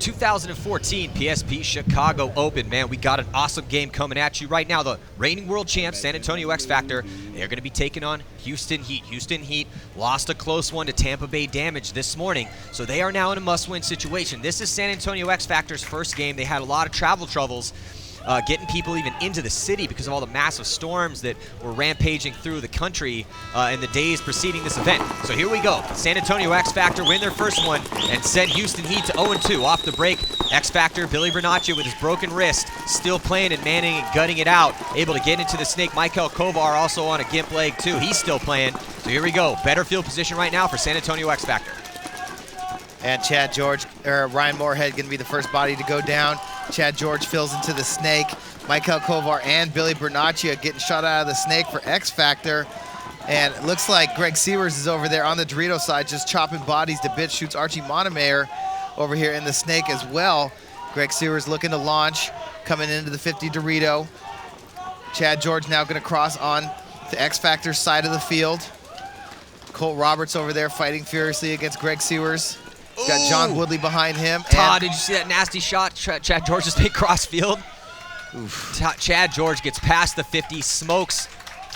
2014 PSP Chicago Open. Man, we got an awesome game coming at you right now. The reigning world champs, San Antonio X Factor, they're going to be taking on Houston Heat. Houston Heat lost a close one to Tampa Bay Damage this morning, so they are now in a must-win situation. This is San Antonio X Factor's first game. They had a lot of travel troubles getting people even into the city because of all the massive storms that were rampaging through the country in the days preceding this event. So here we go. San Antonio X Factor win their first one and send Houston Heat to 0-2. Off the break, X Factor, Billy Bernaccia with his broken wrist, still playing and manning and gutting it out. Able to get into the snake. Michael Kovar also on a gimp leg too. He's still playing. So here we go. Better field position right now for San Antonio X Factor. And Ryan Moorhead going to be the first body to go down. Chad George fills into the snake. Michael Kovar and Billy Bernaccia getting shot out of the snake for X Factor. And it looks like Greg Sewers is over there on the Dorito side just chopping bodies to bits. Shoots Archie Montemayor over here in the snake as well. Greg Sewers looking to launch, coming into the 50 Dorito. Chad George now going to cross on the X Factor side of the field. Colt Roberts over there fighting furiously against Greg Sewers. Got John Woodley behind him. Todd, did you see that nasty shot Chad George just made cross field? Chad George gets past the 50, smokes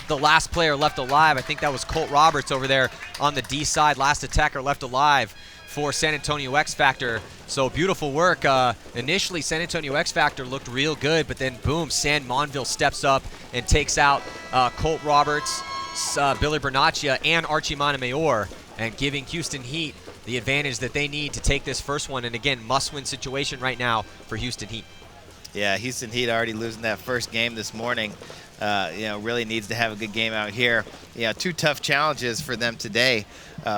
the last player left alive. I think that was Colt Roberts over there on the D side, last attacker left alive for San Antonio X Factor. So beautiful work. Initially, San Antonio X Factor looked real good, but then boom, San Monville steps up and takes out Colt Roberts, Billy Bernaccia, and Archie Montemayor, and giving Houston Heat the advantage that they need to take this first one. And again, must-win situation right now for Houston Heat. Yeah, Houston Heat already losing that first game this morning. Really needs to have a good game out here. Yeah, two tough challenges for them today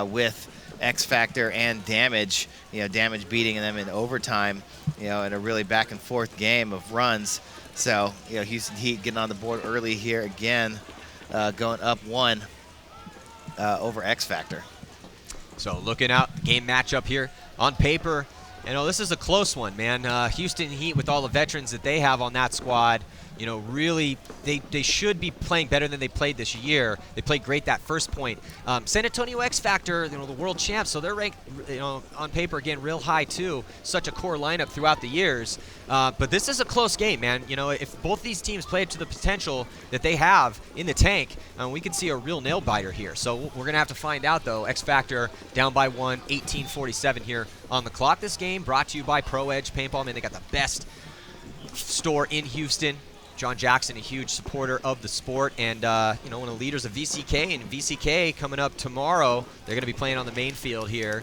with X Factor and Damage. Damage beating them in overtime. In a really back and forth game of runs. So Houston Heat getting on the board early here again, going up one over X Factor. So looking out, game matchup here on paper. This is a close one, man. Houston Heat, with all the veterans that they have on that squad, really, they should be playing better than they played this year. They played great that first point. San Antonio X Factor, the world champs, so they're ranked, on paper, again, real high too. Such a core lineup throughout the years. But this is a close game, man. If both these teams play to the potential that they have in the tank, we could see a real nail biter here. So we're going to have to find out, though. X Factor down by 1, 18:47 here on the clock. This game brought to you by Pro Edge Paintball. Man, they got the best store in Houston. John Jackson, a huge supporter of the sport, and one of the leaders of VCK. And VCK coming up tomorrow, they're going to be playing on the main field here.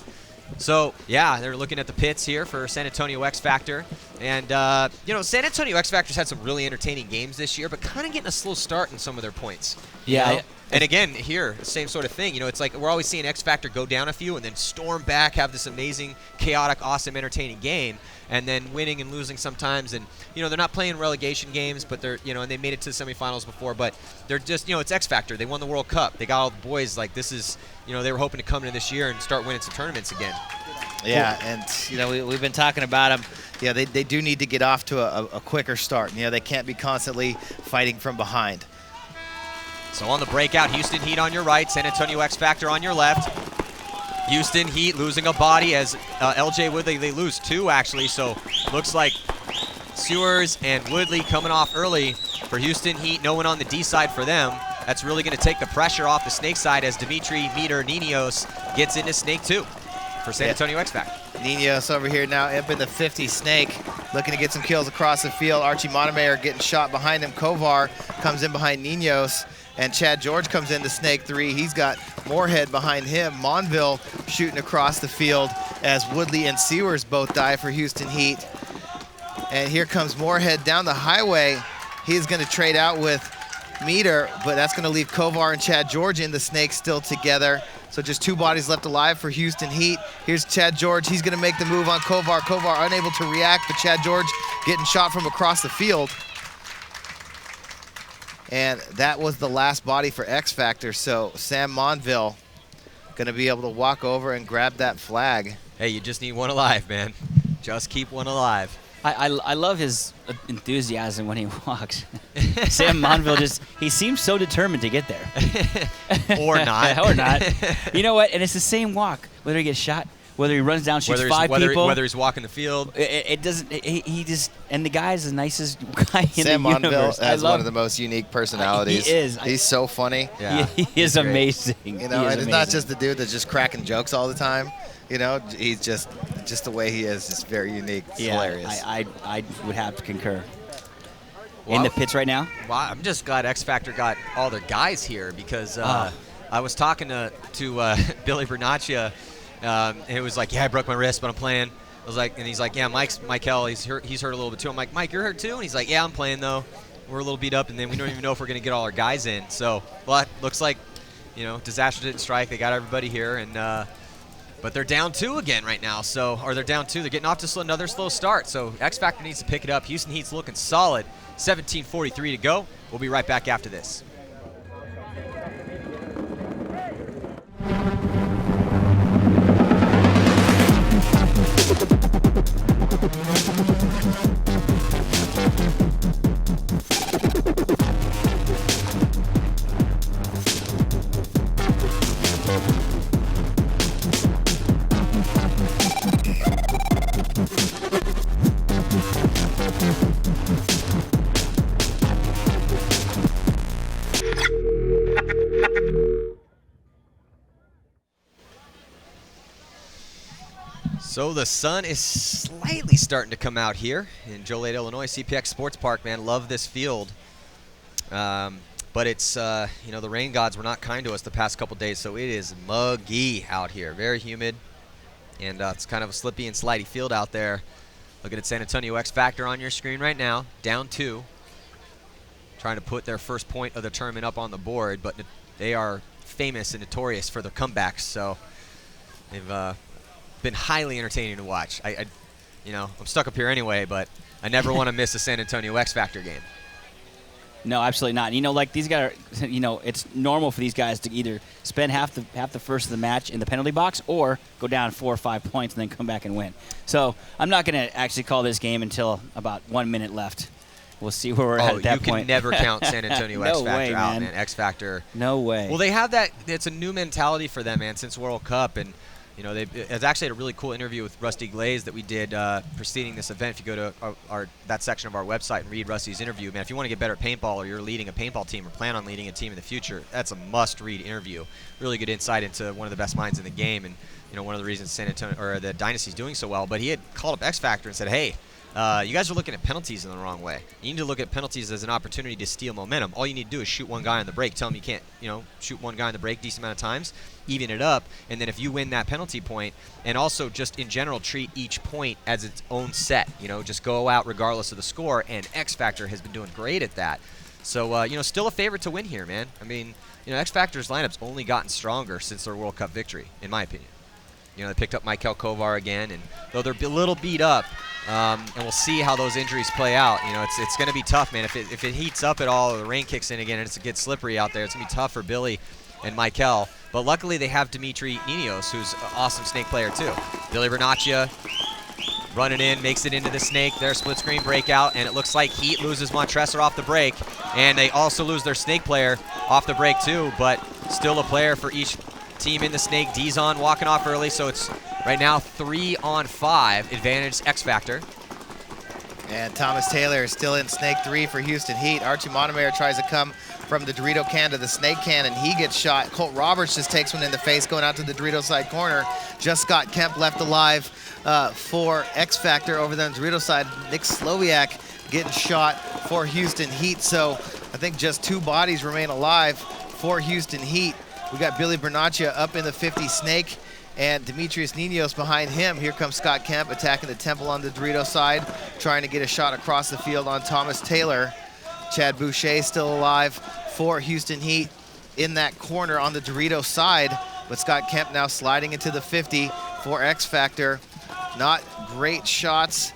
So yeah, they're looking at the pits here for San Antonio X Factor, and San Antonio X Factor's had some really entertaining games this year, but kind of getting a slow start in some of their points. Yeah. And again, here, same sort of thing. It's like we're always seeing X Factor go down a few and then storm back, have this amazing, chaotic, awesome, entertaining game, and then winning and losing sometimes. And, they're not playing relegation games, but they're, and they made it to the semifinals before, but they're just, it's X Factor. They won the World Cup. They got all the boys. Like, this is, they were hoping to come into this year and start winning some tournaments again. Yeah, and, we've been talking about them. Yeah, they do need to get off to a quicker start. They can't be constantly fighting from behind. So on the breakout, Houston Heat on your right, San Antonio X Factor on your left. Houston Heat losing a body as LJ Woodley, they lose 2 actually, so looks like Sewers and Woodley coming off early for Houston Heat. No one on the D side for them. That's really going to take the pressure off the snake side as Dimitri Meter Ninos gets into snake 2 for San Antonio X Factor. Ninos over here now up in the 50 snake, looking to get some kills across the field. Archie Montemayor getting shot behind him. Kovar comes in behind Ninos. And Chad George comes into snake 3. He's got Moorhead behind him. Monville shooting across the field as Woodley and Sewers both die for Houston Heat. And here comes Moorhead down the highway. He's going to trade out with Meter, but that's going to leave Kovar and Chad George in the snake still together. So just 2 bodies left alive for Houston Heat. Here's Chad George. He's going to make the move on Kovar. Kovar unable to react, but Chad George getting shot from across the field. And that was the last body for X Factor, so Sam Monville going to be able to walk over and grab that flag. Hey, you just need one alive, man. Just keep one alive. I love his enthusiasm when he walks. Sam Monville he seems so determined to get there. Or not. Or not. You know what? And it's the same walk, whether he gets shot Whether he runs down, shoots whether 5 people. whether he's walking the field. It doesn't. He just, and the guy's the nicest guy in Sam the Monville universe. has one of the most unique personalities. He is. He's so funny. Yeah, he is great. amazing. You know, and it's not just the dude that's just cracking jokes all the time. You know, he's just the way he is very unique. It's hilarious. I would have to concur. Well, in the pits right now? Wow, I'm just glad X Factor got all their guys here because I was talking to Billy Bernaccia, and it was like, yeah, I broke my wrist, but I'm playing. I was like, and he's like, yeah, Michael, he's hurt a little bit too. I'm like, Mike, you're hurt too? And he's like, yeah, I'm playing though. We're a little beat up, and then we don't even know if we're gonna get all our guys in. So, well, it looks like, you know, disaster didn't strike. They got everybody here, and but they're down 2 again right now. So, or they're down 2. They're getting off to another slow start. So X Factor needs to pick it up. Houston Heat's looking solid. 17:43 to go. We'll be right back after this. So the sun is slightly starting to come out here in Joliet, Illinois, CPX Sports Park, man. Love this field. But it's, you know, the rain gods were not kind to us the past couple days, so it is muggy out here. Very humid, and it's kind of a slippy and slidey field out there. Looking at San Antonio X Factor on your screen right now, down 2. Trying to put their first point of the tournament up on the board, but they are famous and notorious for their comebacks, so they've been highly entertaining to watch. You know, I'm stuck up here anyway, but I never want to miss a San Antonio X Factor game. No, absolutely not. You know, like these guys are, you know, it's normal for these guys to either spend half the first of the match in the penalty box or go down 4 or 5 points and then come back and win. So I'm not going to actually call this game until about 1 minute left. We'll see where we're at that point. You can never count San Antonio X Factor way, out, man. man. X Factor. No way. Well, they have that. It's a new mentality for them, man, since World Cup. And, you know, it's actually a really cool interview with Rusty Glaze that we did preceding this event. If you go to that section of our website and read Rusty's interview, man, if you want to get better at paintball or you're leading a paintball team or plan on leading a team in the future, that's a must-read interview. Really good insight into one of the best minds in the game, and, you know, one of the reasons San Antonio or the Dynasty's doing so well. But he had called up X Factor and said, hey, you guys are looking at penalties in the wrong way. You need to look at penalties as an opportunity to steal momentum. All you need to do is shoot one guy on the break. Tell him you can't, you know, shoot one guy on the break decent amount of times, even it up, and then if you win that penalty point, and also just in general treat each point as its own set. You know, just go out regardless of the score, and X Factor has been doing great at that. So, you know, still a favorite to win here, man. I mean, you know, X Factor's lineup's only gotten stronger since their World Cup victory, in my opinion. You know, they picked up Michael Kovar again, and though they're a little beat up, and we'll see how those injuries play out. You know, it's going to be tough, man. If it heats up at all, or the rain kicks in again, and it gets slippery out there, it's going to be tough for Billy and Michael. But luckily, they have Dimitri Ninos, who's an awesome snake player too. Billy Bernaccia running in, makes it into the snake. Their split screen breakout, and it looks like Heat loses Montresor off the break, and they also lose their snake player off the break too. But still a player for each team in the snake. Dizon walking off early, so it's right now 3-on-5 advantage X Factor. And Thomas Taylor is still in snake 3 for Houston Heat. Archie Montemayor tries to come from the Dorito can to the snake can, and he gets shot. Colt Roberts just takes one in the face going out to the Dorito side corner. Just Scott Kemp left alive for X Factor over there on the Dorito side. Nick Slowiak getting shot for Houston Heat. So I think just 2 bodies remain alive for Houston Heat. We got Billy Bernaccia up in the 50 snake, and Demetrius Ninos behind him. Here comes Scott Kemp attacking the temple on the Dorito side, trying to get a shot across the field on Thomas Taylor. Chad Boucher still alive for Houston Heat in that corner on the Dorito side, but Scott Kemp now sliding into the 50 for X Factor. Not great shots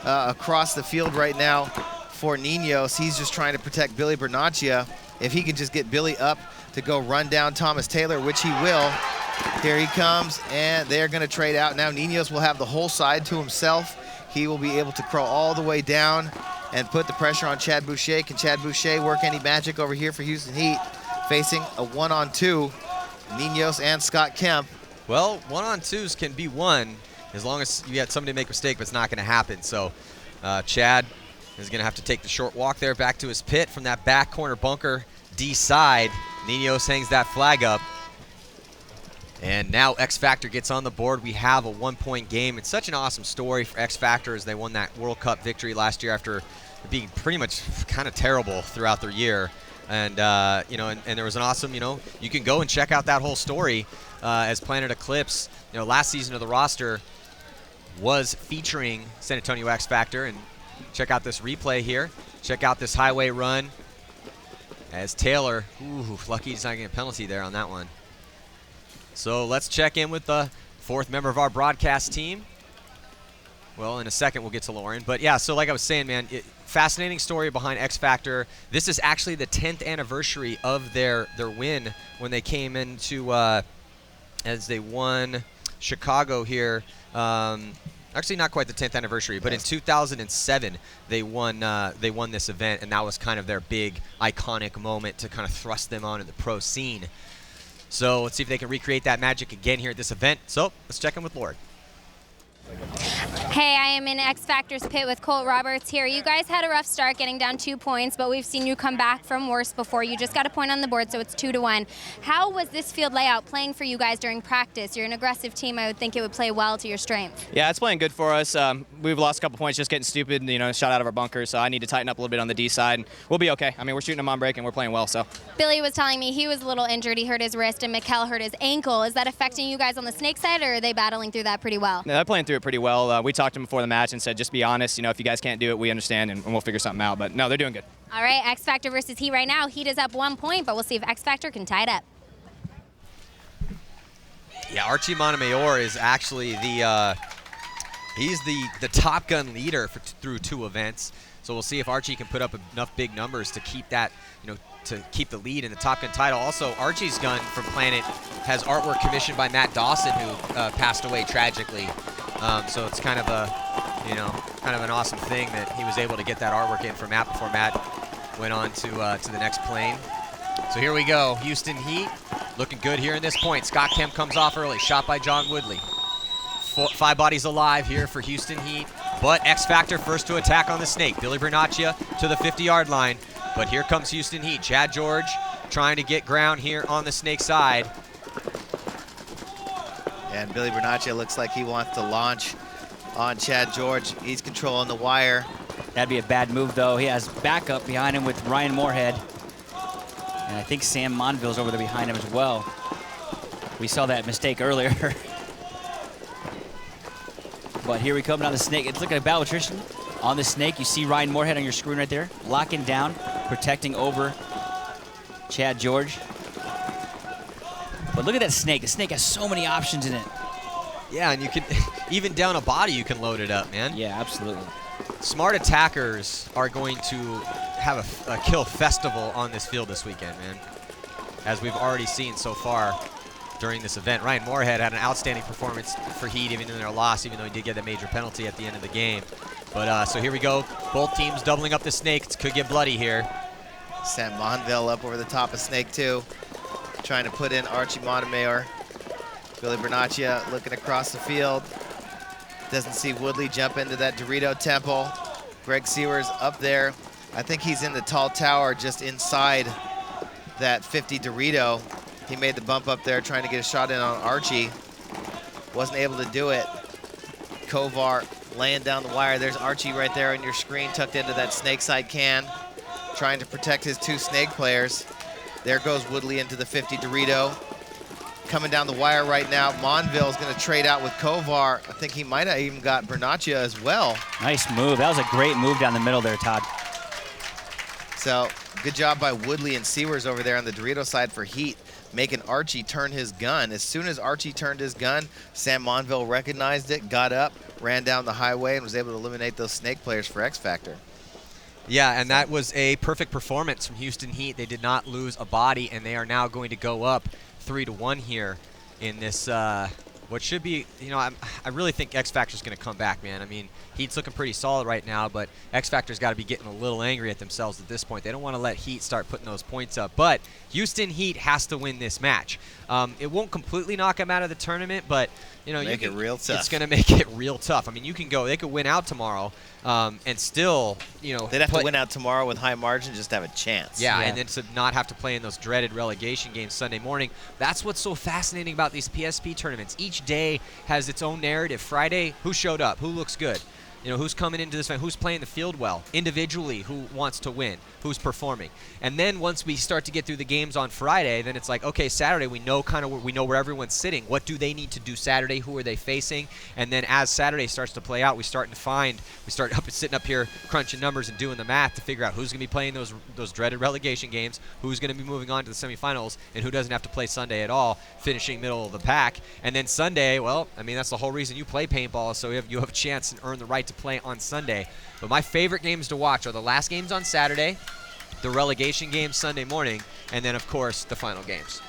across the field right now for Ninos. He's just trying to protect Billy Bernaccia. If he can just get Billy up to go run down Thomas Taylor, which he will. Here he comes, and they're going to trade out. Now Ninos will have the whole side to himself. He will be able to crawl all the way down and put the pressure on Chad Boucher. Can Chad Boucher work any magic over here for Houston Heat? Facing a 1-on-2, Ninos and Scott Kemp. Well, 1-on-2s can be won as long as you had somebody make a mistake, but it's not going to happen. So Chad is going to have to take the short walk there back to his pit from that back corner bunker D side. Ninos hangs that flag up. And now X Factor gets on the board. We have a 1-point game. It's such an awesome story for X Factor as they won that World Cup victory last year after being pretty much kind of terrible throughout their year. And, and there was an awesome, you can go and check out that whole story as Planet Eclipse. Last season of the roster was featuring San Antonio X Factor. And check out this replay here. Check out this highway run as Taylor, lucky he's not getting a penalty there on that one. So let's check in with the fourth member of our broadcast team. Well, in a second we'll get to Lauren. But yeah, so like I was saying, man, fascinating story behind X Factor. This is actually the 10th anniversary of their win when they came into, as they won Chicago here. Actually, not quite the 10th anniversary, but in 2007 they won this event, and that was kind of their big iconic moment to kind of thrust them onto the pro scene. So let's see if they can recreate that magic again here at this event. So let's check in with Lord. Hey, I am in X Factor's pit with Colt Roberts here. You guys had a rough start getting down 2 points, but we've seen you come back from worse before. You just got a point on the board, so it's 2-1. How was this field layout playing for you guys during practice? You're an aggressive team. I would think it would play well to your strength. Yeah, it's playing good for us. We've lost a couple points just getting stupid, shot out of our bunkers, so I need to tighten up a little bit on the D side. We'll be okay. I mean, we're shooting them on break, and we're playing well, so. Billy was telling me he was a little injured. He hurt his wrist, and Mikkel hurt his ankle. Is that affecting you guys on the snake side, or are they battling through that pretty well? No, they're playing through it pretty well. We talked to them before the match and said, just be honest. If you guys can't do it, we understand, and we'll figure something out. But no, they're doing good. All right, X Factor versus Heat right now. Heat is up 1 point, but we'll see if X Factor can tie it up. Yeah, Archie Montemayor is actually he's the Top Gun leader through 2 events. So we'll see if Archie can put up enough big numbers to keep that, to keep the lead in the Top Gun title. Also, Archie's gun from Planet has artwork commissioned by Matt Dawson, who passed away tragically. So it's kind of an awesome thing that he was able to get that artwork in for Matt before Matt went on to the next plane. So here we go, Houston Heat looking good here in this point. Scott Kemp comes off early, shot by John Woodley. 5 bodies alive here for Houston Heat, but X Factor first to attack on the snake. Billy Bernaccia to the 50-yard line, but here comes Houston Heat. Chad George trying to get ground here on the snake side. And Billy Bernaccia looks like he wants to launch on Chad George. He's controlling the wire. That'd be a bad move, though. He has backup behind him with Ryan Moorhead. And I think Sam Monville's over there behind him as well. We saw that mistake earlier. But here we come down the snake. It's looking like a battle attrition on the snake. You see Ryan Moorhead on your screen right there, locking down, protecting over Chad George. But look at that snake. The snake has so many options in it. Yeah, and you can, even down a body, you can load it up, man. Yeah, absolutely. Smart attackers are going to have a kill festival on this field this weekend, man, as we've already seen so far during this event. Ryan Moorhead had an outstanding performance for Heat, even in their loss, even though he did get a major penalty at the end of the game. But so here we go. Both teams doubling up the snake. It could get bloody here. Sam Monville up over the top of snake 2, trying to put in Archie Montemayor. Billy Bernaccia looking across the field. Doesn't see Woodley jump into that Dorito temple. Greg Sewers up there. I think he's in the tall tower just inside that 50 Dorito. He made the bump up there trying to get a shot in on Archie. Wasn't able to do it. Kovar laying down the wire. There's Archie right there on your screen, tucked into that snake side can, trying to protect his 2 snake players. There goes Woodley into the 50 Dorito. Coming down the wire right now, Monville is going to trade out with Kovar. I think he might have even got Bernaccia as well. Nice move. That was a great move down the middle there, Todd. So good job by Woodley and Sewers over there on the Dorito side for Heat, making Archie turn his gun. As soon as Archie turned his gun, Sam Monville recognized it, got up, ran down the highway, and was able to eliminate those snake players for X Factor. Yeah, and that was a perfect performance from Houston Heat. They did not lose a body, and they are now going to go up 3-1 here in this what should be, I really think X Factor's going to come back, man. I mean, Heat's looking pretty solid right now, but X Factor's got to be getting a little angry at themselves at this point. They don't want to let Heat start putting those points up. But Houston Heat has to win this match. It won't completely knock them out of the tournament, but make it real tough. It's going to make it real tough. I mean, they could win out tomorrow, and still, they'd have to win out tomorrow with high margin just to have a chance. Yeah, and then to not have to play in those dreaded relegation games Sunday morning. That's what's so fascinating about these PSP tournaments. Each day has its own narrative. Friday, who showed up? Who looks good? Who's coming into this fight? Who's playing the field well? Individually, who wants to win? Who's performing? And then once we start to get through the games on Friday, then it's like, okay, Saturday, we know where everyone's sitting. What do they need to do Saturday? Who are they facing? And then as Saturday starts to play out, we start sitting up here crunching numbers and doing the math to figure out who's going to be playing those dreaded relegation games, who's going to be moving on to the semifinals, and who doesn't have to play Sunday at all, finishing middle of the pack. And then Sunday, well, I mean, that's the whole reason you play paintball, so you have a chance and earn the right to play on Sunday. But my favorite games to watch are the last games on Saturday, the relegation games Sunday morning, and then, of course, the final games.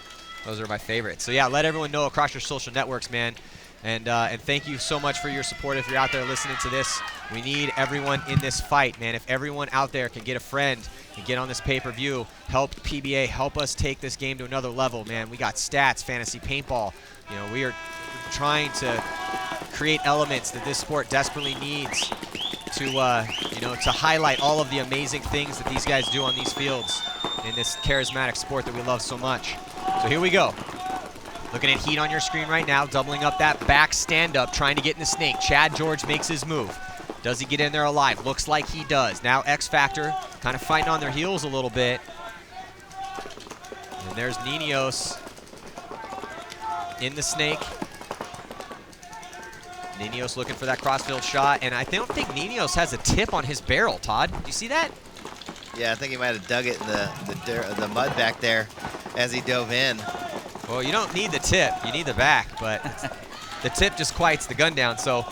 Those are my favorites. So, yeah, let everyone know across your social networks, man. And thank you so much for your support. If you're out there listening to this, we need everyone in this fight, man. If everyone out there can get a friend and get on this pay-per-view, help PBA, help us take this game to another level, man. We got stats, fantasy paintball. We are trying to create elements that this sport desperately needs to highlight all of the amazing things that these guys do on these fields in this charismatic sport that we love so much. So here we go. Looking at Heat on your screen right now, doubling up that back stand-up, trying to get in the snake. Chad George makes his move. Does he get in there alive? Looks like he does. Now X Factor kind of fighting on their heels a little bit. And there's Ninos in the snake. Ninos looking for that crossfield shot, and I don't think Ninos has a tip on his barrel, Todd. Do you see that? Yeah, I think he might have dug it in the mud back there as he dove in. Well, you don't need the tip. You need the back, but the tip just quiets the gun down, so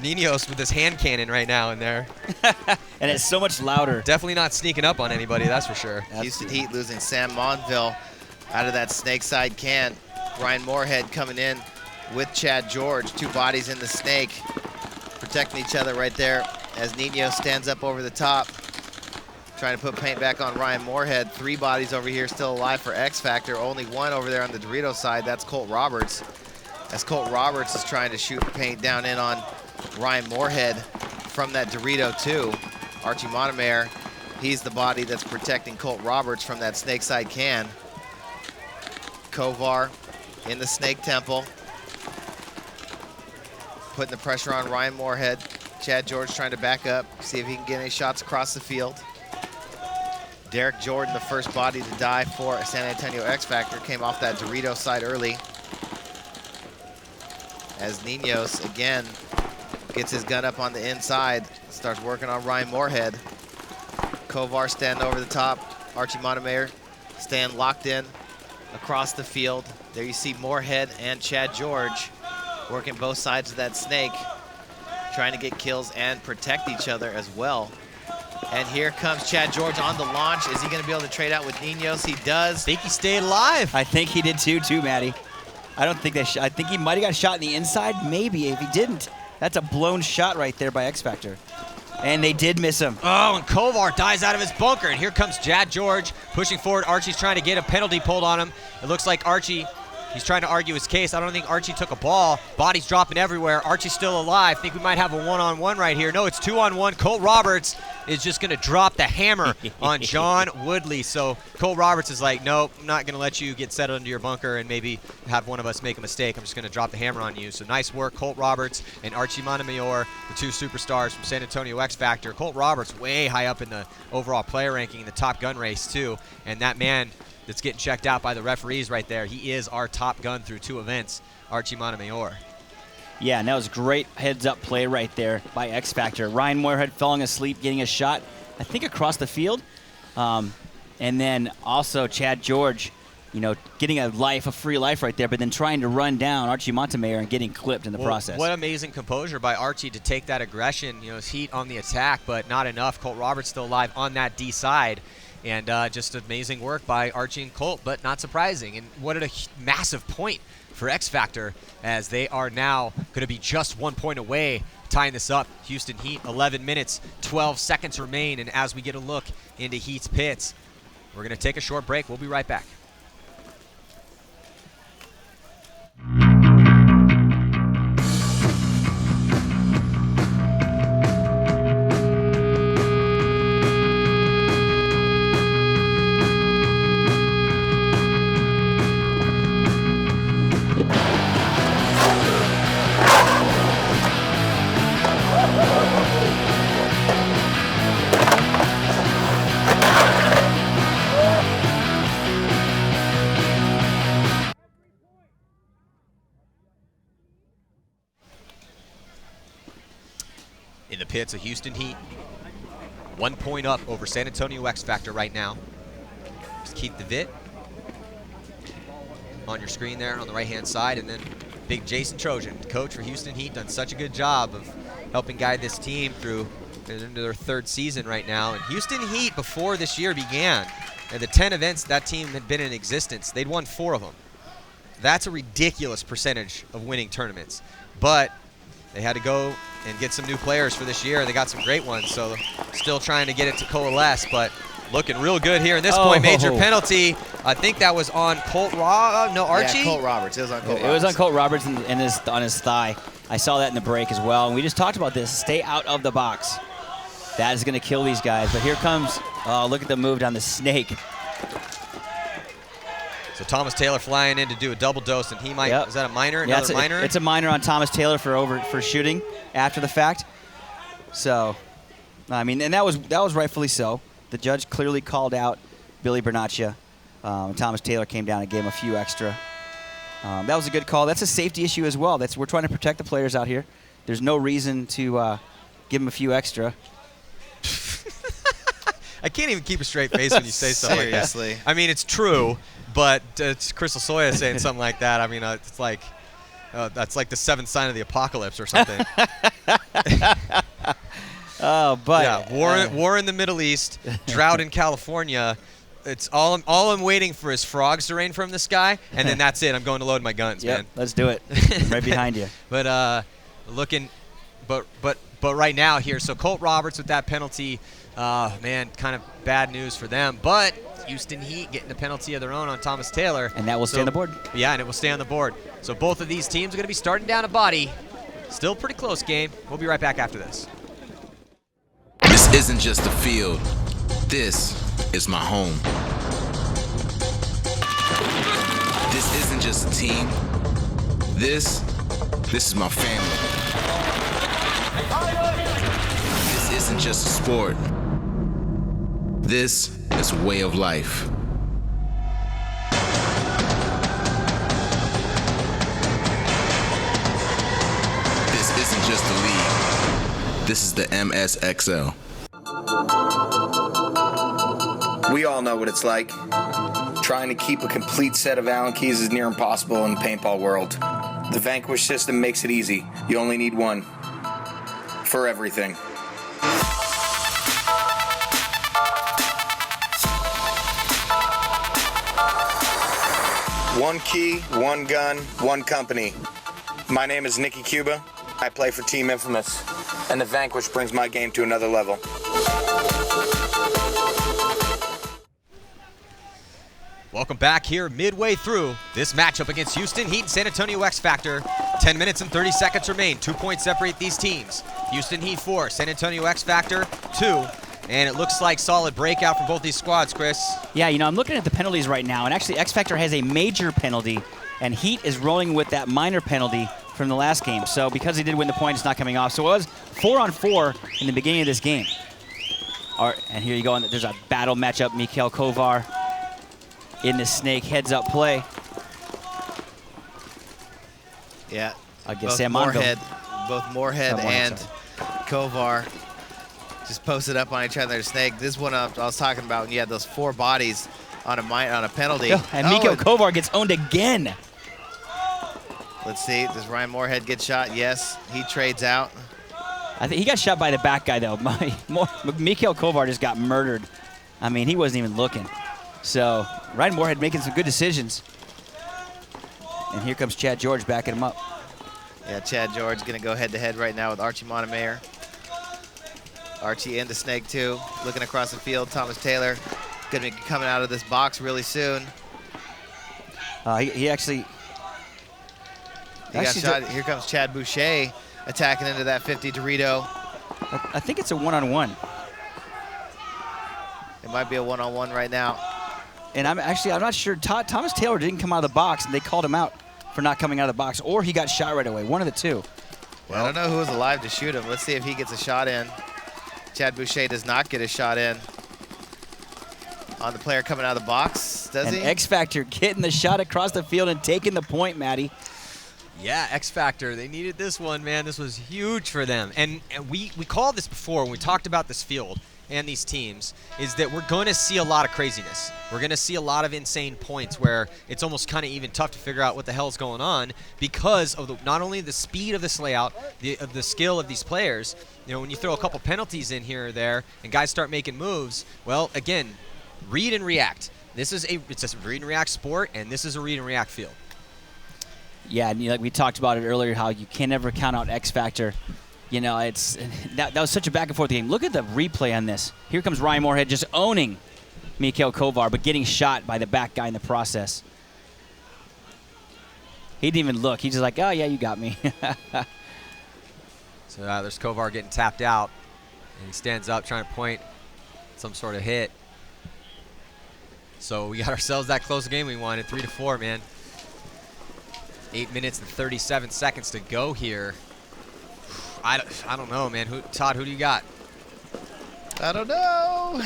Ninos with his hand cannon right now in there. And it's so much louder. Definitely not sneaking up on anybody, that's for sure. Houston Heat losing Sam Monville out of that snake side can. Ryan Moorhead coming in with Chad George, two bodies in the snake, protecting each other right there as Nino stands up over the top, trying to put paint back on Ryan Moorhead. Three bodies over here still alive for X Factor, only one over there on the Dorito side, that's Colt Roberts. As Colt Roberts is trying to shoot paint down in on Ryan Moorhead from that Dorito too. Archie Montemayor, he's the body that's protecting Colt Roberts from that snake side can. Kovar in the snake temple, putting the pressure on Ryan Moorhead. Chad George trying to back up, see if he can get any shots across the field. Derek Jordan, the first body to die for San Antonio X Factor, came off that Dorito side early. As Ninos, again, gets his gun up on the inside, starts working on Ryan Moorhead. Kovar standing over the top. Archie Montemayor staying locked in across the field. There you see Moorhead and Chad George working both sides of that snake, trying to get kills and protect each other as well. And here comes Chad George on the launch. Is he going to be able to trade out with Ninos? He does. I think he stayed alive. I think he did too, Matty. I don't think I think he might have got shot in the inside. Maybe if he didn't, that's a blown shot right there by X Factor. And they did miss him. Oh, and Kovar dies out of his bunker. And here comes Chad George pushing forward. Archie's trying to get a penalty pulled on him. It looks like Archie, he's trying to argue his case. I don't think Archie took a ball. Bodies dropping everywhere. Archie's still alive. I think we might have a one-on-one right here. No, it's two-on-one. Colt Roberts is just going to drop the hammer on John Woodley. So Colt Roberts is like, nope, I'm not going to let you get settled into your bunker and maybe have one of us make a mistake. I'm just going to drop the hammer on you. So nice work, Colt Roberts and Archie Montemayor, the two superstars from San Antonio X Factor. Colt Roberts way high up in the overall player ranking in the Top Gun race too. And that man that's getting checked out by the referees right there, he is our top gun through two events, Archie Montemayor. Yeah, and that was great heads-up play right there by X Factor. Ryan Moorhead falling asleep, getting a shot, I think, across the field. And then also Chad George, getting a free life right there, but then trying to run down Archie Montemayor and getting clipped in the process. What amazing composure by Archie to take that aggression. His heat on the attack, but not enough. Colt Roberts still alive on that D side. And just amazing work by Archie and Colt, but not surprising. And what a massive point for X Factor, as they are now going to be just 1 point away, tying this up. Houston Heat, 11 minutes, 12 seconds remain, and as we get a look into Heat's pits, we're going to take a short break. We'll be right back. In the pits, a Houston Heat, 1 point up over San Antonio X Factor right now. Just keep the VIT on your screen there on the right-hand side, and then big Jason Trojan, coach for Houston Heat, done such a good job of helping guide this team through into their 3rd season right now. And Houston Heat, before this year began, and the 10 events that team had been in existence, they'd won 4 of them. That's a ridiculous percentage of winning tournaments, but they had to go and get some new players for this year. They got some great ones, so still trying to get it to coalesce, but looking real good here. In this point, major penalty. I think that was on Archie? Yeah, Colt Roberts. It was on Colt Roberts. It was on Colt Roberts and on his thigh. I saw that in the break as well, and we just talked about this. Stay out of the box. That is going to kill these guys, but here comes, look at the move down the snake. So Thomas Taylor flying in to do a double dose, and he might, is that a minor? Yeah, Another minor? It's a minor on Thomas Taylor for shooting after the fact. So, I mean, and that was rightfully so. The judge clearly called out Billy Bernaccia. Thomas Taylor came down and gave him a few extra. That was a good call. That's a safety issue as well. We're trying to protect the players out here. There's no reason to give them a few extra. I can't even keep a straight face when you say stuff like that. Seriously. I mean, it's true, but it's Crystal Soya saying something like that. I mean, it's like that's like the 7th sign of the apocalypse or something. Oh, but yeah, war in the Middle East, drought in California. It's all I'm waiting for is frogs to rain from the sky, and then that's it. I'm going to load my guns, man. Let's do it. Right behind you. But but right now here, so Colt Roberts with that penalty, man, kind of bad news for them. But Houston Heat getting a penalty of their own on Thomas Taylor, and that will stay on the board. Yeah, and it will stay on the board. So both of these teams are going to be starting down a body. Still pretty close game. We'll be right back after this. This isn't just a field. This is my home. This isn't just a team. This is my family. This isn't just a sport. This is a way of life. This isn't just a league. This is the MSXL. We all know what it's like. Trying to keep a complete set of Allen keys is near impossible in the paintball world. The Vanquish system makes it easy. You only need one. For everything. One key, one gun, one company. My name is Nicky Cuba. I play for Team Infamous. And the Vanquish brings my game to another level. Welcome back here midway through this matchup against Houston Heat and San Antonio X Factor. 10 minutes and 30 seconds remain. 2 points separate these teams. Houston Heat 4, San Antonio X Factor 2. And it looks like solid breakout from both these squads, Chris. Yeah, you know, I'm looking at the penalties right now, and actually X Factor has a major penalty, and Heat is rolling with that minor penalty from the last game. So because he did win the point, it's not coming off. So it was 4-on-4 in the beginning of this game. All right, and here you go. There's a battle matchup. Mikhail Kovar in the snake heads-up play. Yeah. Against Sam Monville. Both Moorhead and Kovar just posted up on each other. Snake. This one I was talking about. You had those 4 bodies on a penalty. And Mikhail Kovar gets owned again. Let's see. Does Ryan Moorhead get shot? Yes. He trades out. I think he got shot by the back guy, though. Mikhail Kovar just got murdered. I mean, he wasn't even looking. So Ryan Moorhead making some good decisions. And here comes Chad George backing him up. Yeah, Chad George going to go head-to-head right now with Archie Montemayor. Archie into Snake 2, looking across the field. Thomas Taylor going to be coming out of this box really soon. He actually got shot. Here comes Chad Boucher attacking into that 50 Dorito. I think it's a one-on-one. It might be a one-on-one right now. And I'm not sure. Thomas Taylor didn't come out of the box, and they called him out for not coming out of the box, or he got shot right away. One of the two. Well, I don't know who was alive to shoot him. Let's see if he gets a shot in. Chad Boucher does not get a shot in on the player coming out of the box, does he? X Factor getting the shot across the field and taking the point, Maddie. Yeah, X Factor. They needed this one, man. This was huge for them. And we called this before when we talked about this field and these teams, is that we're going to see a lot of craziness. We're going to see a lot of insane points where it's almost kind of even tough to figure out what the hell's going on because of not only the speed of this layout, the skill of these players. You know, when you throw a couple penalties in here or there and guys start making moves, well, again, read and react. It's a read and react sport, and this is a read and react field. Yeah, and like we talked about it earlier, how you can never count out X Factor. You know, that was such a back and forth game. Look at the replay on this. Here comes Ryan Moorhead just owning Mikhail Kovar, but getting shot by the back guy in the process. He didn't even look. He's just like, oh, yeah, you got me. So there's Kovar getting tapped out, and he stands up trying to point some sort of hit. So we got ourselves that close game we wanted, 3-4, man. 8 minutes and 37 seconds to go here. I don't know, man. Todd, who do you got? I don't know.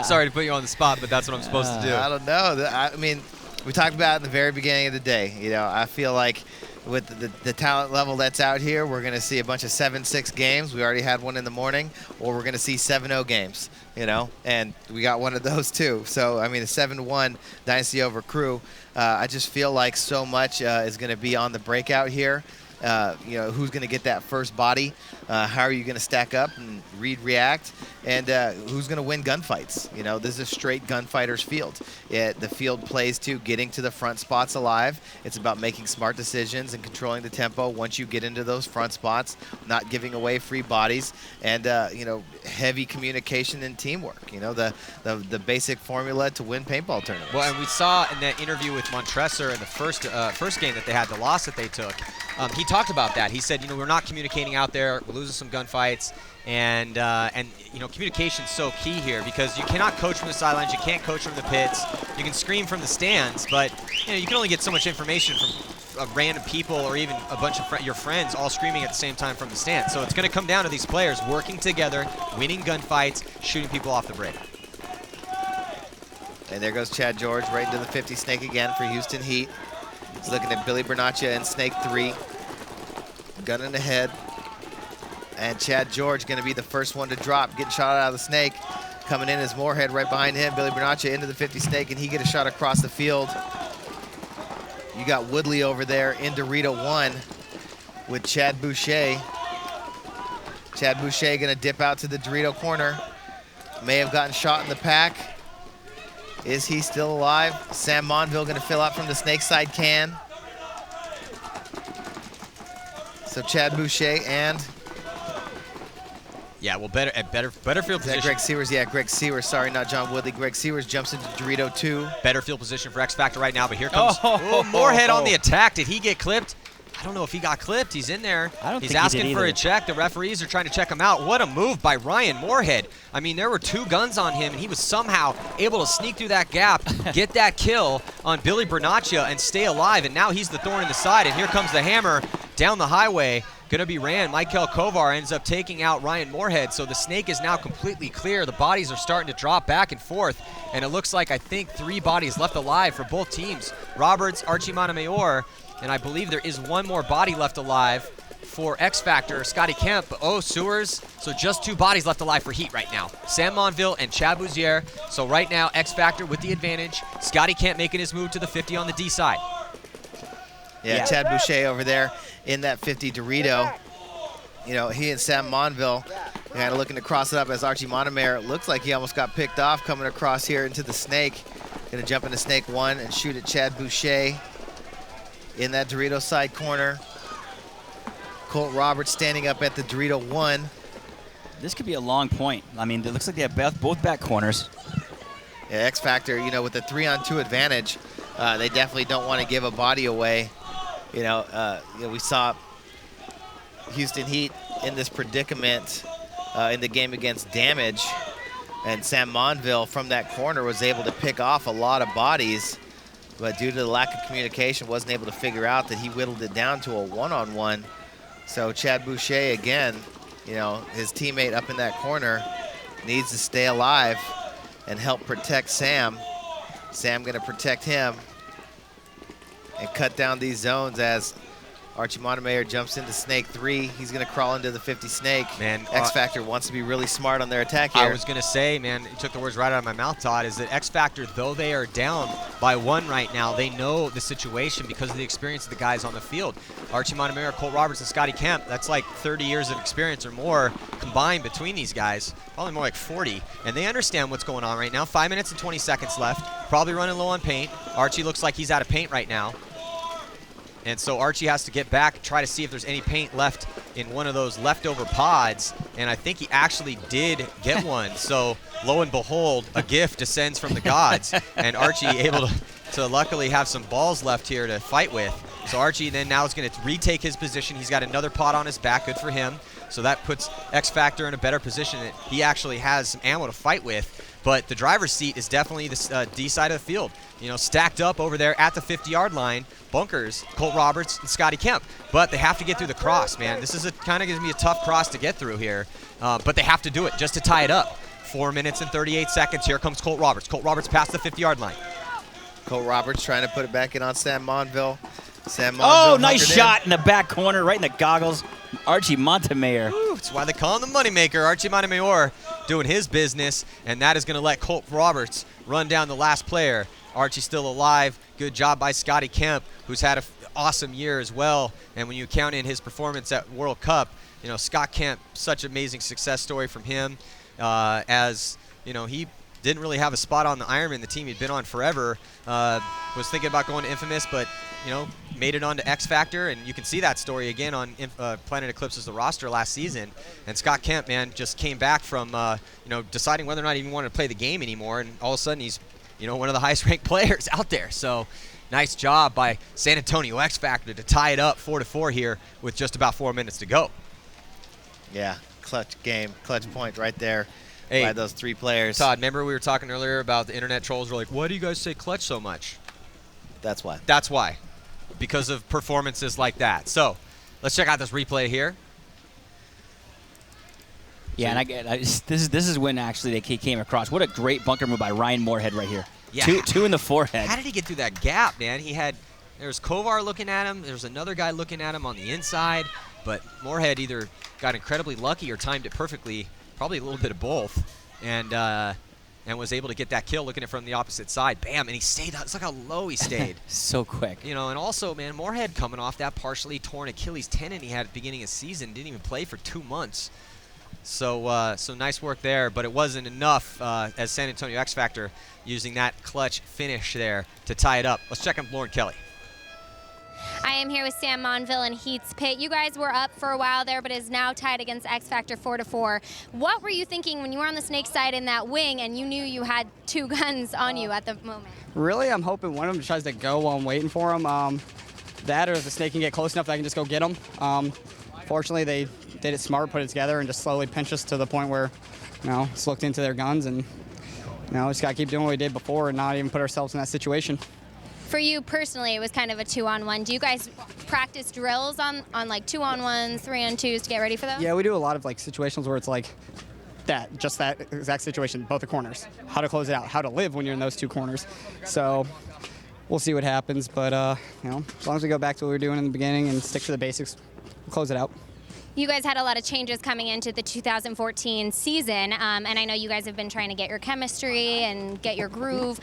Sorry to put you on the spot, but that's what I'm supposed to do. I don't know. I mean, we talked about it in the very beginning of the day. You know, I feel like with the talent level that's out here, we're going to see a bunch of 7-6 games. We already had one in the morning, or we're going to see 7-0 games, you know, and we got one of those too. So, I mean, a 7-1 Dynasty over Crew. I just feel like so much is going to be on the breakout here. You know, who's going to get that first body? How are you going to stack up and react? And who's going to win gunfights? You know, this is a straight gunfighters field. The field plays to getting to the front spots alive. It's about making smart decisions and controlling the tempo once you get into those front spots, not giving away free bodies, and you know, heavy communication and teamwork. You know, the basic formula to win paintball tournaments. Well, and we saw in that interview with Montresor in the first game that they had, the loss that they took. He talked about that. He said, you know, we're not communicating out there. We're losing some gunfights, and you know, communication's so key here because you cannot coach from the sidelines. You can't coach from the pits. You can scream from the stands, but you know, you can only get so much information from random people or even a bunch of your friends all screaming at the same time from the stands. So it's going to come down to these players working together, winning gunfights, shooting people off the break. And there goes Chad George right into the 50 Snake again for Houston Heat. He's looking at Billy Bernaccia in Snake 3. Gunning ahead. And Chad George going to be the first one to drop, getting shot out of the Snake. Coming in is Moorhead right behind him. Billy Bernaccia into the 50 Snake, and he get a shot across the field. You got Woodley over there in Dorito 1 with Chad Boucher. Chad Boucher going to dip out to the Dorito corner. May have gotten shot in the pack. Is he still alive? Sam Monville going to fill out from the Snake side can. So Chad Boucher and... Yeah, well, better field position. Greg Sewers? Yeah, Greg Sewers. Sorry, not John Woodley. Greg Sewers jumps into Dorito 2. Better field position for X Factor right now, but here comes Moorhead on the attack. Did he get clipped? I don't know if he got clipped. He's in there. He's asking for a check. The referees are trying to check him out. What a move by Ryan Moorhead. I mean, there were 2 guns on him, and he was somehow able to sneak through that gap, get that kill on Billy Bernaccia, and stay alive. And now he's the thorn in the side, and here comes the hammer down the highway. Going to be ran. Michael Kovar ends up taking out Ryan Moorhead, so the Snake is now completely clear. The bodies are starting to drop back and forth, and it looks like, I think, 3 bodies left alive for both teams. Roberts, Archie Montemayor, and I believe there is 1 more body left alive for X Factor, Scotty Kemp. Oh, Sewers. So just 2 bodies left alive for Heat right now. Sam Monville and Chad Bouzier. So right now, X Factor with the advantage. Scotty Kemp making his move to the 50 on the D side. Yeah, Chad Boucher over there in that 50 Dorito. You know, he and Sam Monville kind of looking to cross it up as Archie Montemayor. It looks like he almost got picked off coming across here into the Snake. Gonna jump into snake 1 and shoot at Chad Boucher in that Dorito side corner. Colt Roberts standing up at the Dorito 1. This could be a long point. I mean, it looks like they have both back corners. Yeah, X Factor, with the 3-on-2 advantage, they definitely don't want to give a body away. We saw Houston Heat in this predicament in the game against Damage, and Sam Monville from that corner was able to pick off a lot of bodies, but due to the lack of communication, wasn't able to figure out that he whittled it down to a one-on-one. So Chad Boucher, again, his teammate up in that corner needs to stay alive and help protect Sam. Sam gonna protect him and cut down these zones as Archie Montemayor jumps into snake 3. He's gonna crawl into the 50 snake. Man, X Factor wants to be really smart on their attack here. I was gonna say, man, you took the words right out of my mouth, Todd, is that X Factor, though they are down by 1 right now, they know the situation because of the experience of the guys on the field. Archie Montemayor, Colt Roberts, and Scotty Kemp, that's like 30 years of experience or more combined between these guys, probably more like 40. And they understand what's going on right now. 5 minutes and 20 seconds left, probably running low on paint. Archie looks like he's out of paint right now. And so Archie has to get back, try to see if there's any paint left in one of those leftover pods. And I think he actually did get one. So lo and behold, a gift descends from the gods. And Archie able to luckily have some balls left here to fight with. So Archie then now is going to retake his position. He's got another pod on his back, good for him. So that puts X Factor in a better position that he actually has some ammo to fight with. But the driver's seat is definitely the D side of the field. Stacked up over there at the 50-yard line, bunkers, Colt Roberts and Scotty Kemp. But they have to get through the cross, man. This is kind of going to be a tough cross to get through here. But they have to do it just to tie it up. 4 minutes and 38 seconds. Here comes Colt Roberts. Colt Roberts past the 50-yard line. Colt Roberts trying to put it back in on Sam Monville. Oh, nice shot in the back corner, right in the goggles. Archie Montemayor. That's why they call him the moneymaker. Archie Montemayor doing his business, and that is going to let Colt Roberts run down the last player. Archie still alive. Good job by Scotty Kemp, who's had an awesome year as well. And when you count in his performance at World Cup, Scott Kemp, such an amazing success story from him. He didn't really have a spot on the Ironman, the team he'd been on forever. Was thinking about going to Infamous, but made it on to X Factor, and you can see that story again on Planet Eclipse's The Roster last season. And Scott Kemp, man, just came back from deciding whether or not he even wanted to play the game anymore, and all of a sudden he's one of the highest ranked players out there. So nice job by San Antonio X Factor to tie it up 4-4 here with just about 4 minutes to go. Yeah, clutch game, clutch point right there. Hey, by those 3 players. Todd, remember we were talking earlier about the internet trolls were like, why do you guys say clutch so much? That's why. That's why. Because of performances like that. So let's check out this replay here. Yeah, and this is when actually they came across. What a great bunker move by Ryan Moorhead right here. Yeah. Two in the forehead. How did he get through that gap, man? There was Kovar looking at him. There was another guy looking at him on the inside. But Moorhead either got incredibly lucky or timed it perfectly. Probably a little bit of both. And was able to get that kill looking at it from the opposite side. Bam, and he stayed. It's like how low he stayed. So quick. And also, man, Moorhead coming off that partially torn Achilles tendon he had at the beginning of the season. Didn't even play for 2 months. So nice work there, but it wasn't enough as San Antonio X Factor using that clutch finish there to tie it up. Let's check on Lauren Kelly. I am here with Sam Monville and Heat's Pit. You guys were up for a while there, but is now tied against X Factor 4-4. What were you thinking when you were on the snake side in that wing and you knew you had 2 guns on you at the moment? Really, I'm hoping one of them tries to go while I'm waiting for him. That or if the snake can get close enough that I can just go get him. Fortunately, they did it smart, put it together, and just slowly pinch us to the point where, just looked into their guns and, just got to keep doing what we did before and not even put ourselves in that situation. For you personally, it was kind of a 2-on-1. Do you guys practice drills on like 2-on-1s, 3-on-2s to get ready for those? Yeah, we do a lot of situations where it's like that exact situation, both the corners. How to close it out, how to live when you're in those 2 corners. So we'll see what happens, but as long as we go back to what we were doing in the beginning and stick to the basics, we'll close it out. You guys had a lot of changes coming into the 2014 season, and I know you guys have been trying to get your chemistry and get your groove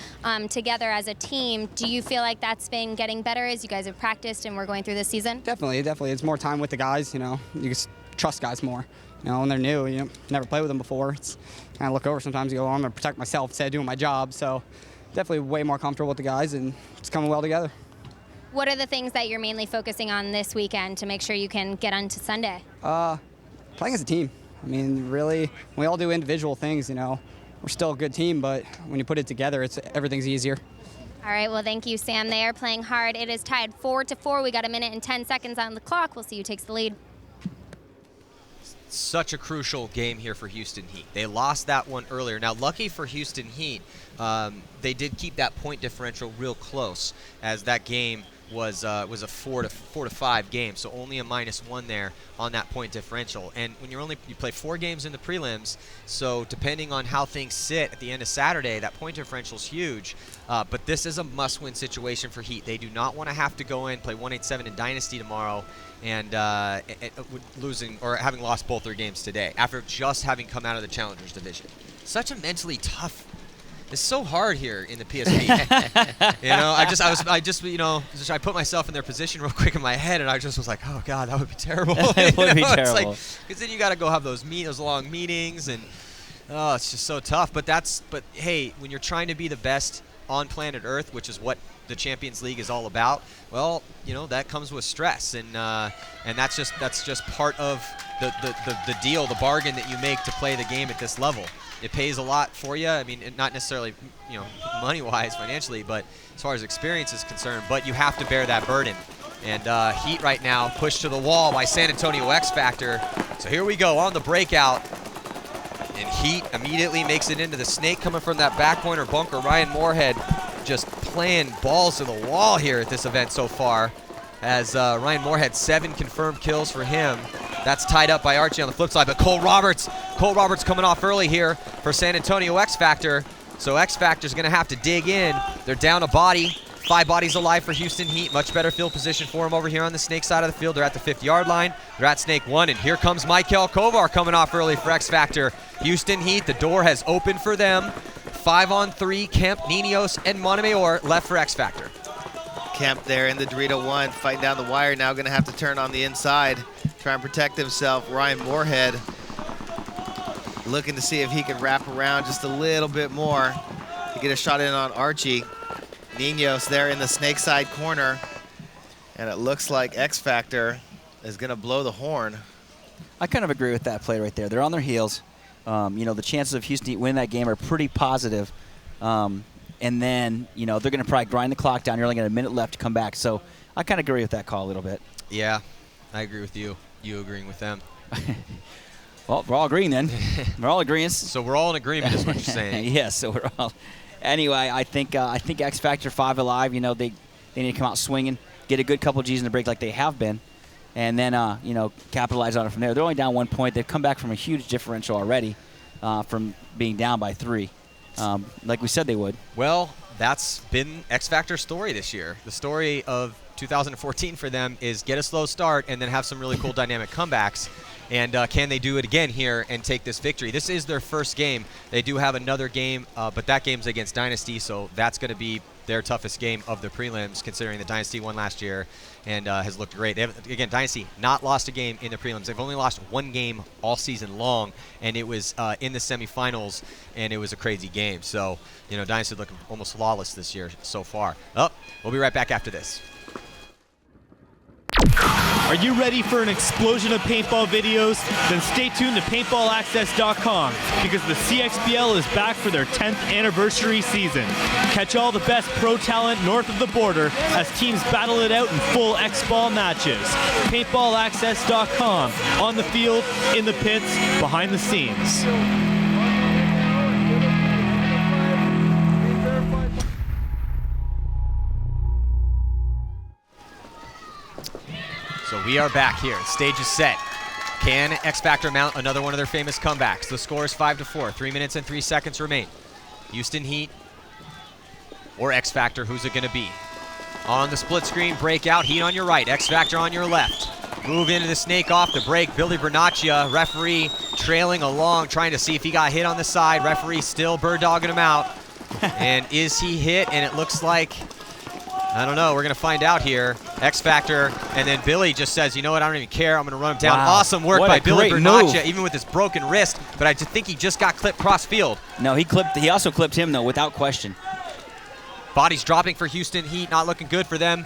together as a team. Do you feel like that's been getting better as you guys have practiced and we're going through this season? Definitely. It's more time with the guys, you just trust guys more. When they're new, never played with them before. It's kind of look over sometimes, you go, I'm going to protect myself instead of doing my job. So, definitely way more comfortable with the guys, and it's coming well together. What are the things that you're mainly focusing on this weekend to make sure you can get on to Sunday? Playing as a team. I mean, really, we all do individual things, you know. We're still a good team, but when you put it together, everything's easier. All right, well, thank you, Sam. They are playing hard. It is tied 4-4. We got 1 minute and 10 seconds on the clock. We'll see who takes the lead. Such a crucial game here for Houston Heat. They lost that one earlier. Now, lucky for Houston Heat, they did keep that point differential real close, as that game was a 4-5 game, so only a -1 there on that point differential. And when you play 4 games in the prelims, so depending on how things sit at the end of Saturday, that point differential is huge. But this is a must-win situation for Heat. They do not want to have to go in, play 1-8-7 in Dynasty tomorrow, and losing or having lost both their games today after just having come out of the Challengers division. Such a mentally tough. It's so hard here in the PSP. You know, I put myself in their position real quick in my head, and I just was like, oh God, that would be terrible. It would be terrible. It's like, because then you got to go have those long meetings, and oh, it's just so tough. But hey, when you're trying to be the best on planet Earth, which is what the Champions League is all about, well, you know, that comes with stress, and that's just part of the deal, the bargain that you make to play the game at this level. It pays a lot for you. I mean, not necessarily, you know, money-wise, financially, but as far as experience is concerned. But you have to bear that burden. And Heat right now pushed to the wall by San Antonio X Factor. So here we go on the breakout. And Heat immediately makes it into the snake coming from that back pointer bunker. Ryan Moorhead just playing balls to the wall here at this event so far. As Ryan Moorhead, 7 confirmed kills for him. That's tied up by Archie on the flip side, but Cole Roberts coming off early here for San Antonio X Factor. So X Factor's gonna have to dig in. They're down a body. 5 bodies alive for Houston Heat. Much better field position for them over here on the snake side of the field. They're at the 50-yard line. They're at snake 1, and here comes Michael Kovar coming off early for X Factor. Houston Heat, the door has opened for them. 5-on-3, Kemp, Niños, and Montemayor left for X Factor. Kemp there in the Dorito 1, fighting down the wire. Now going to have to turn on the inside, try and protect himself. Ryan Moorhead looking to see if he can wrap around just a little bit more to get a shot in on Archie. Niños there in the snake side corner, and it looks like X Factor is going to blow the horn. I kind of agree with that play right there. They're on their heels. You know, the chances of Houston winning that game are pretty positive. And then, you know, they're going to probably grind the clock down. You're only got a minute left to come back. So I kind of agree with that call a little bit. Yeah, I agree with you. You agreeing with them. Well, we're all agreeing then. We're all agreeing. So we're all in agreement is what you're saying. Yes, so we're all. Anyway, I think X Factor 5 alive, you know, they need to come out swinging, get a good couple G's in the break like they have been, and then, you know, capitalize on it from there. They're only down 1 point. They've come back from a huge differential already from being down by 3. Like we said they would. Well, that's been X Factor's story this year. The story of 2014 for them is get a slow start and then have some really cool dynamic comebacks. And can they do it again here and take this victory? This is their first game. They do have another game, but that game's against Dynasty, so that's going to be their toughest game of the prelims, considering the Dynasty won last year and has looked great. They have, again, Dynasty not lost a game in the prelims. They've only lost 1 game all season long, and it was in the semifinals, and it was a crazy game. So, you know, Dynasty looking almost flawless this year so far. Oh, we'll be right back after this. Are you ready for an explosion of paintball videos? Then stay tuned to paintballaccess.com because the CXBL is back for their 10th anniversary season. Catch all the best pro talent north of the border as teams battle it out in full X-Ball matches. Paintballaccess.com, on the field, in the pits, behind the scenes. So we are back here. Stage is set. Can X Factor mount another one of their famous comebacks? The score is 5-4. 3 minutes and 3 seconds remain. Houston Heat or X Factor, who's it going to be? On the split screen, breakout. Heat on your right, X Factor on your left. Move into the snake off the break. Billy Bernaccia, referee trailing along, trying to see if he got hit on the side. Referee still bird dogging him out. And is he hit? And it looks like, I don't know. We're going to find out here. X Factor, and then Billy just says, you know what, I don't even care. I'm going to run him down. Wow. Awesome work What by a Billy great Bernaccia, move. even with his broken wrist. But I just think he just got clipped cross field. No, he also clipped him, though, without question. Bodies dropping for Houston Heat, not looking good for them.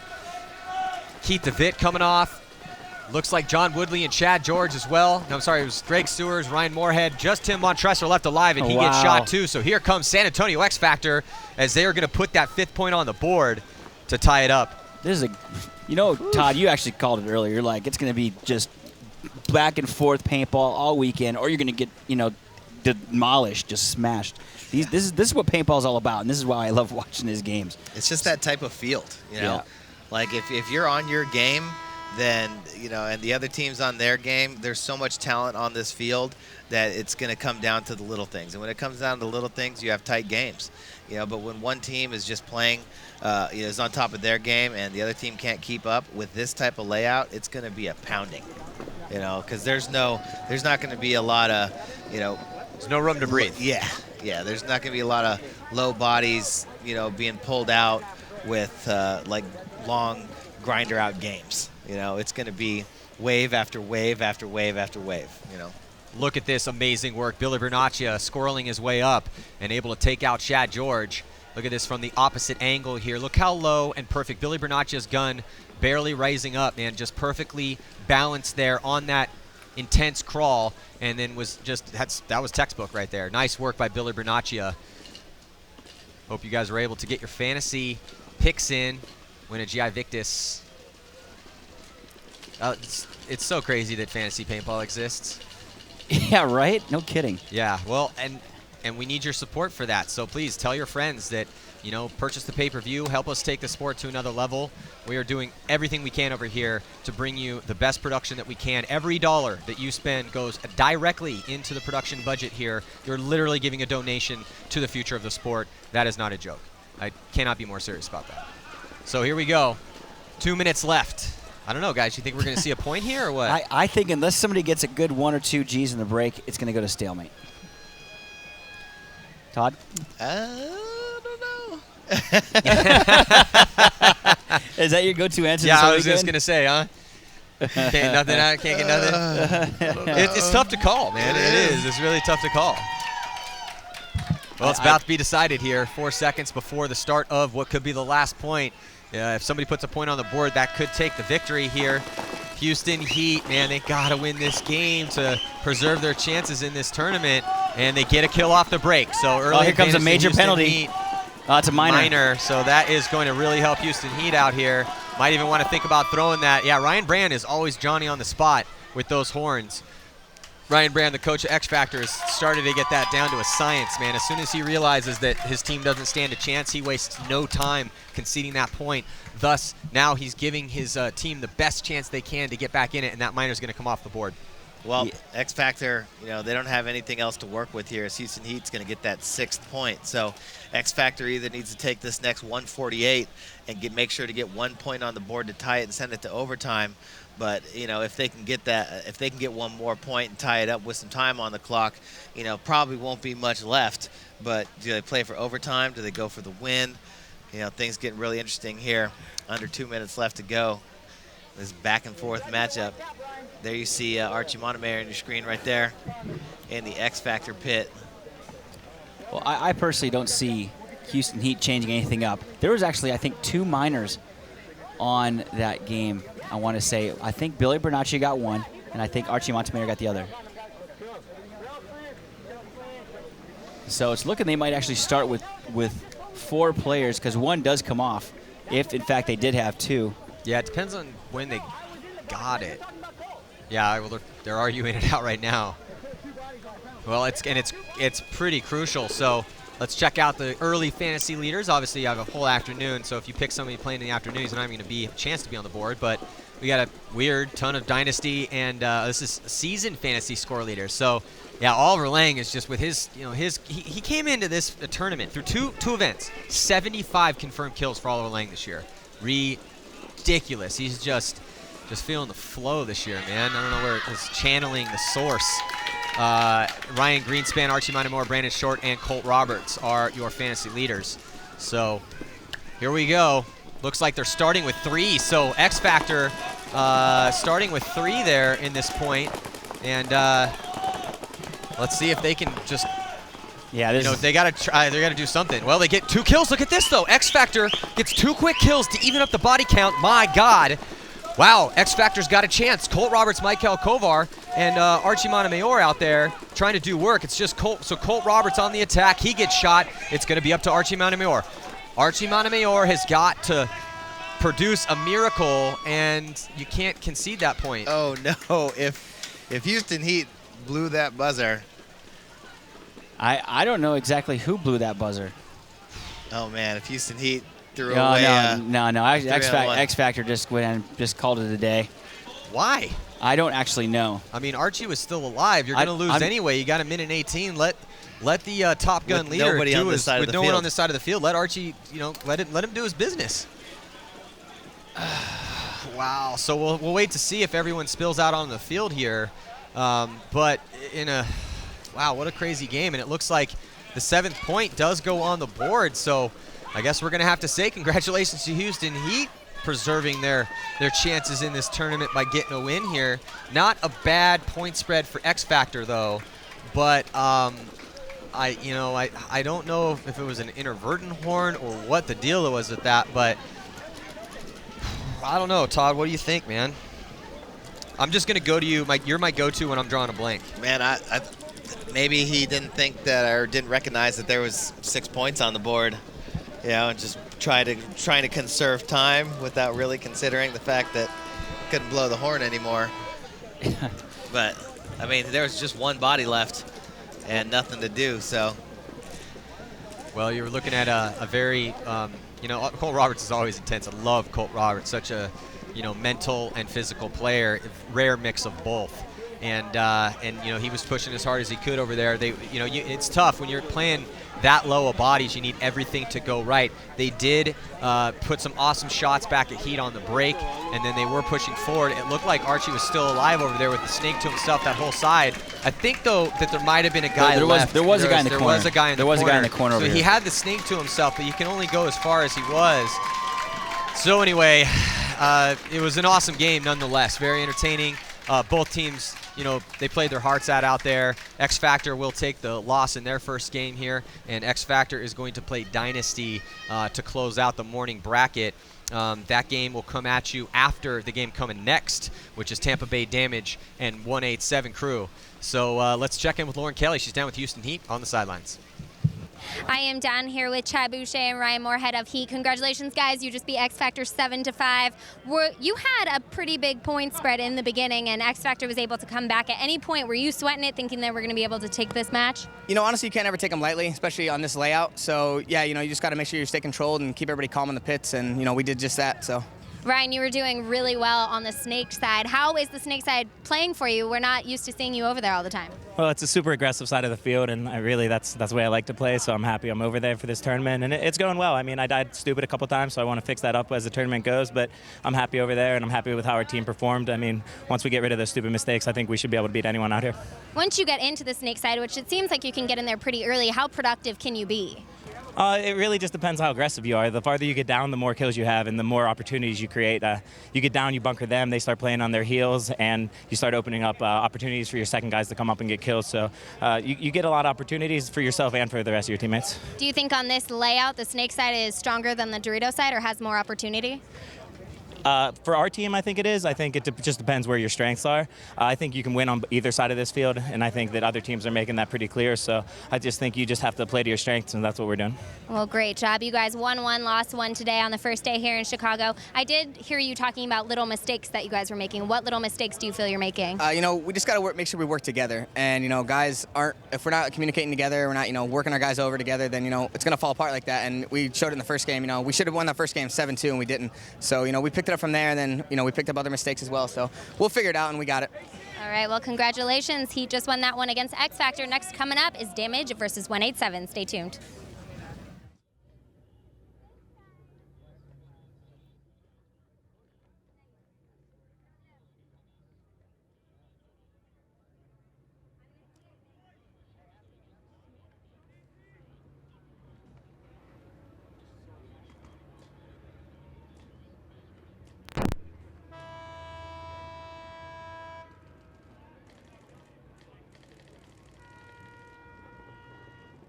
Keith DeVitt coming off. Looks like John Woodley and Chad George as well. No, I'm sorry, it was Greg Sewers, Ryan Moorhead. Just Tim Montressor left alive, and he gets shot too. So here comes San Antonio X Factor as they are going to put that 5th point on the board to tie it up. This is Todd, you actually called it earlier. You're like, it's going to be just back and forth paintball all weekend, or you're going to get, demolished, just smashed. This is what paintball is all about, and this is why I love watching these games. It's just that type of field, Yeah. Like if you're on your game, then, and the other team's on their game, there's so much talent on this field that it's going to come down to the little things. And when it comes down to the little things, you have tight games. But when one team is just playing, is on top of their game and the other team can't keep up with this type of layout, it's going to be a pounding, because there's not going to be a lot of, There's no room to breathe. Yeah. There's not going to be a lot of low bodies, being pulled out with like long grinder out games. It's going to be wave after wave after wave after wave, Look at this amazing work. Billy Bernaccia squirreling his way up and able to take out Chad George. Look at this from the opposite angle here. Look how low and perfect. Billy Bernaccia's gun barely rising up, man. Just perfectly balanced there on that intense crawl, and then was just, that was textbook right there. Nice work by Billy Bernaccia. Hope you guys were able to get your fantasy picks in. Win a GI Victus. It's so crazy that fantasy paintball exists. Yeah, right? No kidding. Yeah, well, and we need your support for that. So please tell your friends that, purchase the pay-per-view, help us take the sport to another level. We are doing everything we can over here to bring you the best production that we can. Every dollar that you spend goes directly into the production budget here. You're literally giving a donation to the future of the sport. That is not a joke. I cannot be more serious about that. So here we go. 2 minutes left. I don't know, guys. You think we're going to see a point here or what? I think unless somebody gets a good 1 or 2 Gs in the break, it's going to go to stalemate. Todd? I don't know. Is that your go-to answer? Yeah, I was just going to say, huh? Can't get nothing. It's tough to call, man. It is. It's really tough to call. Well, it's about to be decided here. 4 seconds before the start of what could be the last point. If somebody puts a point on the board, that could take the victory here. Houston Heat, man, they got to win this game to preserve their chances in this tournament, and they get a kill off the break. So early here comes a major Houston penalty. Heat, It's a minor. So that is going to really help Houston Heat out here. Might even want to think about throwing that. Yeah, Ryan Brand is always Johnny on the spot with those horns. Ryan Brand, the coach of X Factor, has started to get that down to a science, man. As soon as he realizes that his team doesn't stand a chance, he wastes no time conceding that point. Thus, now he's giving his team the best chance they can to get back in it, and that minor's going to come off the board. Well, X Factor, they don't have anything else to work with here. As Houston Heat's going to get that 6th point. So X Factor either needs to take this next 148 and make sure to get 1 point on the board to tie it and send it to overtime. But, if they can get that, if they can get 1 more point and tie it up with some time on the clock, probably won't be much left. But do they play for overtime? Do they go for the win? Things getting really interesting here. Under 2 minutes left to go. This back and forth matchup. There you see Archie Montemayor on your screen right there in the X Factor pit. Well, I personally don't see Houston Heat changing anything up. There was actually, I think, 2 minors on that game. I want to say, I think Billy Bernacci got 1, and I think Archie Montemayor got the other. So it's looking they might actually start with 4 players, because 1 does come off, if in fact they did have 2. Yeah, it depends on when they got it. Yeah, well, they're arguing it out right now. Well, it's pretty crucial. So let's check out the early fantasy leaders. Obviously, you have a whole afternoon, so if you pick somebody playing in the afternoon, he's not even going to be a chance to be on the board. But we got a weird ton of Dynasty, and this is season fantasy score leaders. So, yeah, Oliver Lang is just with his, he came into this tournament through two events. 75 confirmed kills for Oliver Lang this year. Ridiculous. He's just feeling the flow this year, man. I don't know where he's channeling the source. Ryan Greenspan, Archie Montemayor, Brandon Short, and Colt Roberts are your fantasy leaders. So here we go. Looks like they're starting with 3. So X Factor starting with 3 there in this point. And let's see if they can just Yeah, you know, they got to try. They got to do something. Well, they get 2 kills. Look at this though. X Factor gets 2 quick kills to even up the body count. My God. Wow, X Factor's got a chance. Colt Roberts, Michael Kovar, and Archie Montemayor out there trying to do work. It's just Colt. So Colt Roberts on the attack. He gets shot. It's going to be up to Archie Montemayor. Archie Montemayor has got to produce a miracle, and you can't concede that point. Oh no! If Houston Heat blew that buzzer. I don't know exactly who blew that buzzer. Oh man! If Houston Heat threw No, away. no. X Factor just went and just called it a day. Why? I don't actually know. I mean, Archie was still alive. You're going to lose anyway. You got 1:18. Let the Top Gun leader nobody do on this his, side of with the no one field. on this side of the field. Let Archie, let him do his business. Wow. So we'll wait to see if everyone spills out on the field here. But wow, what a crazy game. And it looks like the 7th point does go on the board. So I guess we're going to have to say congratulations to Houston Heat preserving their chances in this tournament by getting a win here. Not a bad point spread for X Factor though, but I don't know if it was an inadvertent horn or what the deal was with that, but I don't know. Todd, what do you think, man? I'm just going to go to you. You're my go-to when I'm drawing a blank. Man, I maybe he didn't think that or didn't recognize that there was 6 points on the board. And just trying to conserve time without really considering the fact that couldn't blow the horn anymore. But I mean, there was just one body left and nothing to do. So, well, you're looking at a very, Colt Roberts is always intense. I love Colt Roberts, such a, mental and physical player, rare mix of both. And he was pushing as hard as he could over there. It's tough when you're playing that low of bodies. You need everything to go right. They did put some awesome shots back at Heat on the break, and then they were pushing forward. It looked like Archie was still alive over there with the snake to himself that whole side. I think though that there might have been a guy left. There was a guy in the corner. There was a guy in the corner. There was a guy in the corner over So here. he had the snake to himself, but you can only go as far as he was. So anyway, it was an awesome game nonetheless. Very entertaining. Both teams, they played their hearts out there. X Factor will take the loss in their first game here, and X Factor is going to play Dynasty to close out the morning bracket. That game will come at you after the game coming next, which is Tampa Bay Damage and 187 Crew. So let's check in with Lauren Kelly. She's down with Houston Heat on the sidelines. I am down here with Chad Boucher and Ryan Moorhead of Heat. Congratulations, guys. You just beat X Factor 7-5. You had a pretty big point spread in the beginning, and X Factor was able to come back. At any point, were you sweating it, thinking they were going to be able to take this match? Honestly, you can't ever take them lightly, especially on this layout. So, yeah, you just got to make sure you stay controlled and keep everybody calm in the pits, and, we did just that, so. Ryan, you were doing really well on the snake side. How is the snake side playing for you? We're not used to seeing you over there all the time. Well, it's a super aggressive side of the field, and that's the way I like to play, so I'm happy I'm over there for this tournament, and it's going well. I mean, I died stupid a couple times, so I want to fix that up as the tournament goes, but I'm happy over there, and I'm happy with how our team performed. I mean, once we get rid of those stupid mistakes, I think we should be able to beat anyone out here. Once you get into the snake side, which it seems like you can get in there pretty early, how productive can you be? It really just depends how aggressive you are. The farther you get down, the more kills you have and the more opportunities you create. You get down, you bunker them, they start playing on their heels, and you start opening up opportunities for your second guys to come up and get kills. So you get a lot of opportunities for yourself and for the rest of your teammates. Do you think on this layout, the snake side is stronger than the Dorito side or has more opportunity? For our team, I think it is. I think it just depends where your strengths are. I think you can win on either side of this field, and I think that other teams are making that pretty clear. So I just think you just have to play to your strengths, and that's what we're doing. Well, great job. You guys won one, lost one today on the first day here in Chicago. I did hear you talking about little mistakes that you guys were making. What little mistakes do you feel you're making? We just got to make sure we work together. And, guys if we're not communicating together, we're not, working our guys over together, then, it's going to fall apart like that. And we showed it in the first game. We should have won that first game 7-2, and we didn't. So, we picked it up from there, and then, we picked up other mistakes as well. So we'll figure it out, and we got it. All right, well, congratulations. Heat just won that one against X Factor. Next coming up is Damage versus 187. Stay tuned.